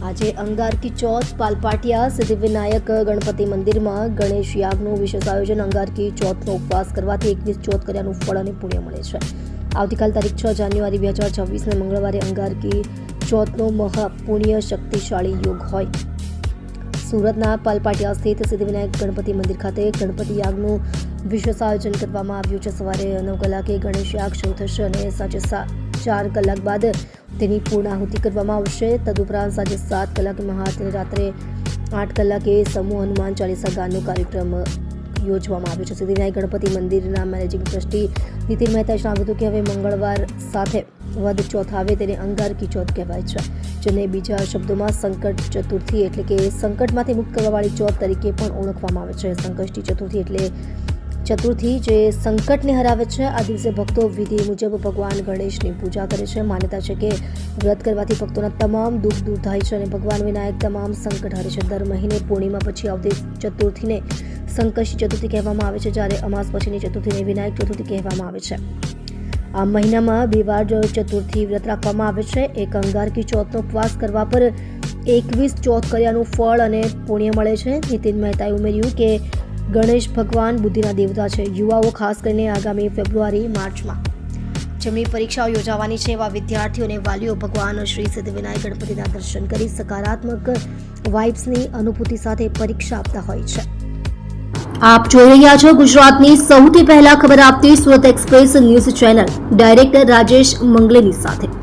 આજે અંગારકી ચોથ પાલપાટિયા સિદ્ધિવિનાયક ગણપતિ મંદિરમાં ગણેશ યાગનું વિશેષ આયોજન। અંગારકી ચોથનો ઉપવાસ કરવાથી 21 ચોથ કર્યાનું ફળ અને પુણ્ય મળે છે। આવતીકાલ તારીખ 6 જાન્યુઆરી 2026 મંગળવારે અંગારકી ચોથનો મહાપુણ્ય શક્તિશાળી યોગ હોય। સુરતના પાલપાટિયા સ્થિત સિદ્ધિવિનાયક ગણપતિ મંદિર ખાતે ગણપતિ યાગનું વિશેષ આયોજન કરવામાં આવ્યું છે। સવારે 9 કલાકે ગણેશ યાગ શરૂ થશે અને સાંજે 4 કલાક બાદ તેની પૂર્ણાહુતિ કરવામાં આવશે। તદુપરાંત સાંજે 7 કલાકે મહાઆરતી અને રાત્રે 8 કલાકે સમૂહ હનુમાન ચાલીસા ગાનનો કાર્યક્રમ યોજવામાં આવ્યો છે। સિદ્ધિવિનાયક ગણપતિ મંદિરના મેનેજિંગ ટ્રસ્ટી નીતિન મહેતાએ જણાવ્યું હતું કે હવે મંગળવાર સાથે વદ ચોથ આવે તેને અંગારકી ચોથ કહેવાય છે, જેને બીજા શબ્દોમાં સંકટ ચતુર્થી એટલે કે સંકટમાંથી મુક્ત કરવાવાળી ચોથ તરીકે પણ ઓળખવામાં આવે છે। સંકષ્ટી ચતુર્થી એટલે ચતુર્થી જે સંકટને હરાવે છે। આ દિવસે ભક્તો વિધિ મુજબ ભગવાન ગણેશની પૂજા કરે છે। માન્યતા છે કે વ્રત કરવાથી ભક્તોના તમામ દુઃખ દૂર થાય છે અને ભગવાન વિનાયક તમામ સંકટ હરે છે। દર મહિને પૂર્ણિમા પછી આવતી ચતુર્થીને સંકષ્ટી ચતુર્થી કહેવામાં આવે છે, જ્યારે અમાસ પછીની ચતુર્થીને વિનાયક ચતુર્થી કહેવામાં આવે છે। આ મહિનામાં 2 વાર ચતુર્થી વ્રત રાખવામાં આવે છે। એક અંગારકી ચોથનો ઉપવાસ કરવા પર 21 ચોથ કર્યાનું ફળ અને પુણ્ય મળે છે। નીતિન મહેતાએ ઉમેર્યું કે ગણેશ ભગવાન બુદ્ધિના દેવતા છે। યુવાઓ ખાસ કરીને આગામી ફેબ્રુઆરી-માર્ચમાં જેમની પરીક્ષાઓ યોજાવાની છે એવા વિદ્યાર્થીઓ અને વાલીઓ ભગવાન શ્રી સિદ્ધિવિનાયક ગણપતિના દર્શન કરી સકારાત્મક વાઇબ્સની અનુભૂતિ સાથે પરીક્ષા આપતા હોય છે। આપ જોઈ રહ્યા છો ગુજરાતની સૌથી પહેલા ખબર આપતી Surat express news channel director Rajesh મંગલેની સાથે।